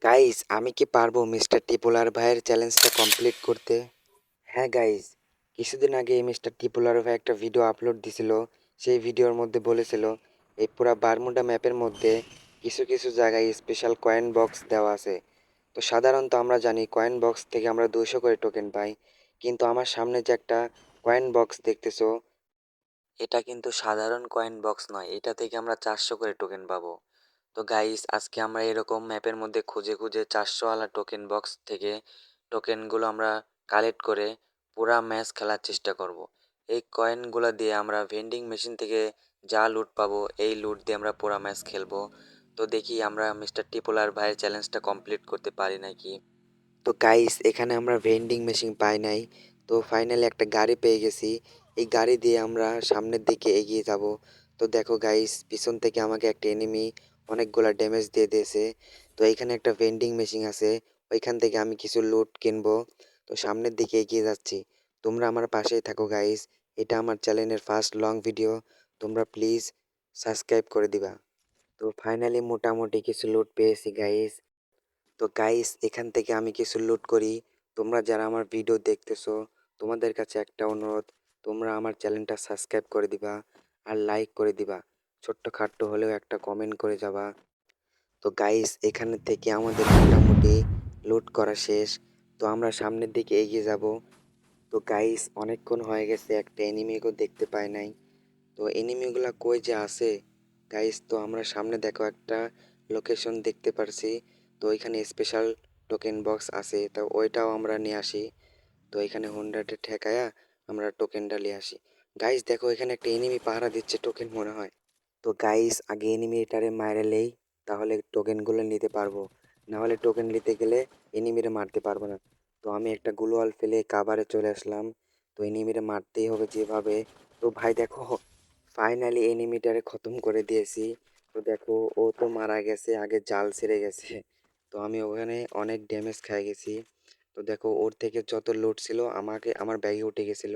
Guys, আমি কি পারবো মিস্টার টিপোলার ভাইয়ের চ্যালেঞ্জটা কমপ্লিট করতে? হ্যাঁ গাইস, কিছুদিন আগে মিস্টার টিপোলার ভাই একটা ভিডিও আপলোড দিছিল। সেই ভিডিওর মধ্যে বলেছিল এই পুরা বারমুডা ম্যাপের মধ্যে কিছু কিছু জায়গায় স্পেশাল কয়েন বক্স দেওয়া আছে। তো সাধারণত আমরা জানি কয়েন বক্স থেকে আমরা 200 করে টোকেন পাই, কিন্তু আমার সামনে যে একটা কয়েন বক্স দেখতেছো, এটা কিন্তু সাধারণ কয়েন বক্স নয়, এটা থেকে আমরা 400 করে টোকেন পাবো। তো গাইস, আজকে আমরা এরকম ম্যাপের মধ্যে খুঁজে খুঁজে 400 ওয়ালা টোকেন বক্স থেকে টোকেনগুলো আমরা কালেক্ট করে পুরা ম্যাচ খেলার চেষ্টা করব। এই কয়েনগুলো দিয়ে আমরা ভেন্ডিং মেশিন থেকে যা লুট পাবো, এই লুট দিয়ে আমরা পুরা ম্যাচ খেলবো। তো দেখি আমরা মিস্টার টিপোলার ভাইয়ের চ্যালেঞ্জটা কমপ্লিট করতে পারি নাকি। তো গাইস, এখানে আমরা ভেন্ডিং মেশিন পাই নাই। তো ফাইনালি একটা গাড়ি পেয়ে গেছি। এই গাড়ি দিয়ে আমরা সামনের দিকে এগিয়ে যাব। তো দেখো গাইস, পিছন থেকে আমাকে একটা এনিমি অনেকগুলা ড্যামেজ দিয়ে দিয়েছে। তো এইখানে একটা ভেন্ডিং মেশিন আছে, ওইখান থেকে আমি কিছু লুট কিনবো। তো সামনের দিকে এগিয়ে যাচ্ছি, তোমরা আমার পাশেই থাকো গাইস। এটা আমার চ্যানেলের ফার্স্ট লং ভিডিও, তোমরা প্লিজ সাবস্ক্রাইব করে দিবা। তো ফাইনালি মোটামুটি কিছু লুট পেয়েছি গাইস। তো গাইস, এখান থেকে আমি কিছু লুট করি। তোমরা যারা আমার ভিডিও দেখতেছো, তোমাদের কাছে একটা অনুরোধ, তোমরা আমার চ্যানেলটা সাবস্ক্রাইব করে দিবা আর লাইক করে দিবা। ছোট্ট খাট্ট হলেও একটা কমেন্ট করে যাবা। তো গাইস, এখানে থেকে আমাদের মোটামুটি লুট করা শেষ। তো আমরা সামনের দিকে এগিয়ে যাব। তো গাইস, অনেকক্ষণ হয়ে গেছে, একটা এনিমিকেও দেখতে পাই নাই। তো এনিমিগুলা কই যে আছে গাইস? তো আমরা সামনে দেখো একটা লোকেশন দেখতে পারছি। তো ওইখানে স্পেশাল টোকেন বক্স আছে, তো ওইটাও আমরা নিয়ে আসি। তো এখানে হোন্ডাতে ঠেকায়া আমরা টোকেনটা নিয়ে আসি। গাইস দেখো, এখানে একটা এনিমি পাহারা দিচ্ছে টোকেন মনে হয়। তো গাইস, আগে এনিমিটারে মাইরে লেই, তাহলে টোকেনগুলো নিতে পারবো। না হলে টোকেন নিতে গেলে এনিমিরে মারতে পারবো না। তো আমি একটা গ্লুয়াল ফেলে কাভারে চলে আসলাম। তো এনিমিরে মারতেই হবে যেভাবে। তো ভাই দেখো, ফাইনালি এনিমিটারে খতম করে দিয়েছি। তো দেখো, ও তো মারা গেছে, আগে জাল ছেড়ে গেছে। তো আমি ওখানে অনেক ড্যামেজ খাই গেছি। তো দেখো, ওর থেকে যত লুট ছিল আমাকে আমার ব্যাগে উঠে গেছিল।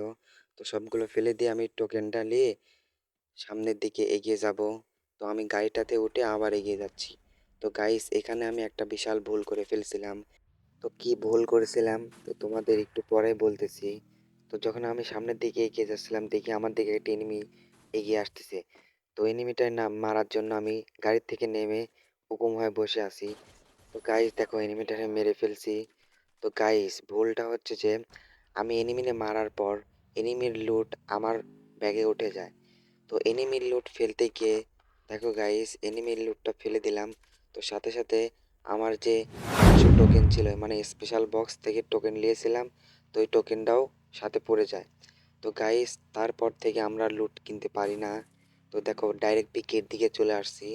তো সবগুলো ফেলে দিয়ে আমি টোকেনটা নিয়ে সামনের দিকে এগিয়ে যাব। তো আমি গাড়িটাতে উঠে আবার এগিয়ে যাচ্ছি। তো গাইস, এখানে আমি একটা বিশাল ভুল করে ফেলছিলাম। তো কি ভুল করেছিলাম তো তোমাদের একটু পরে বলতেছি। তো যখন আমি সামনের দিকে এগিয়ে যাচ্ছিলাম, দেখি আমার দিকে একটা এনিমি এগিয়ে আসতেছে। তো এনিমিটার নাম মারার জন্য আমি গাড়ির থেকে নেমে হুকুম হয়ে বসে আছি। তো গাইস দেখো, এনিমিটারে মেরে ফেলছি। তো গাইস, ভুলটা হচ্ছে যে আমি এনিমিনে মারার পর এনিমির লুট আমার ব্যাগে উঠে যায়। তো এনিমির লুট ফেলতে গিয়ে দেখো গাইস, এনিমির লুটটা ফেলে দিলাম। তো সাথে সাথে আমার যে 100 টোকেন ছিল, মানে স্পেশাল বক্স থেকে টোকেন নিয়েছিলাম, তো ওই টোকেনটাও সাথে পড়ে যায়। তো গাইস, তারপর থেকে আমরা লুট কিনতে পারি না। তো দেখো, ডাইরেক্ট পিকের দিকে চলে আসছি,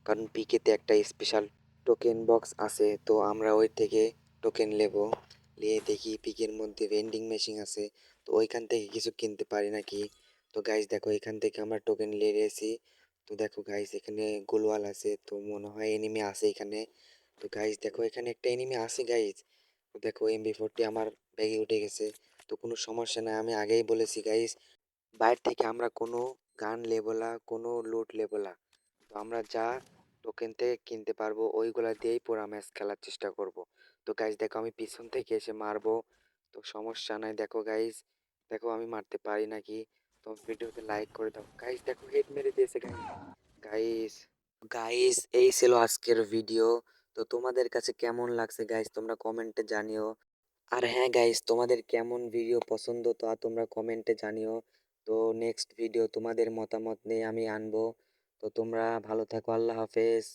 কারণ পিকেতে একটা স্পেশাল টোকেন বক্স আছে। তো আমরা ওই থেকে টোকেন নেব, নিয়ে দেখি পিকের মধ্যে ভেন্ডিং মেশিন আছে, তো ওইখান থেকে কিছু কিনতে পারি নাকি। তো গাইস দেখো, এখান থেকে আমরা টোকেন নিয়ে এসেছি। তো দেখো গাইস, এখানে গোলওয়াল আছে, তো মনে হয় এনিমি আছে এখানে। তো গাইস দেখো, এখানে একটা এনিমি আছে গাইস। তো দেখো, এমবি40 আমার ব্যাগে উঠে গেছে। তো কোনো সমস্যা নাই, আমি আগেই বলেছি গাইস, বাইরে থেকে আমরা কোনো গান লেবো না, কোনো লুট লেবো না। তো আমরা যা টোকেন থেকে কিনতে পারবো ওইগুলা দিয়েই পুরো ম্যাচ খেলার চেষ্টা করব। তো গাইস দেখো, আমি পিছন থেকে এসে মারবো। তো সমস্যা নাই, দেখো গাইস, দেখো আমি মারতে পারি নাকি। তো ভিডিওতে লাইক করে দাও গাইস। দেখো, হেড মেরে দিয়েছে গাইস। গাইস গাইস, এই ছিল আজকের ভিডিও। তো তোমাদের কাছে কেমন লাগছে গাইস, তোমরা কমেন্টে জানিও। আর হ্যাঁ গাইস, তোমাদের কেমন ভিডিও পছন্দ তা তোমরা কমেন্টে জানিও। তো নেক্সট ভিডিও তোমাদের মতামত নিয়ে আমি আনবো। তো তোমরা ভালো থাকো, আল্লাহ হাফেজ।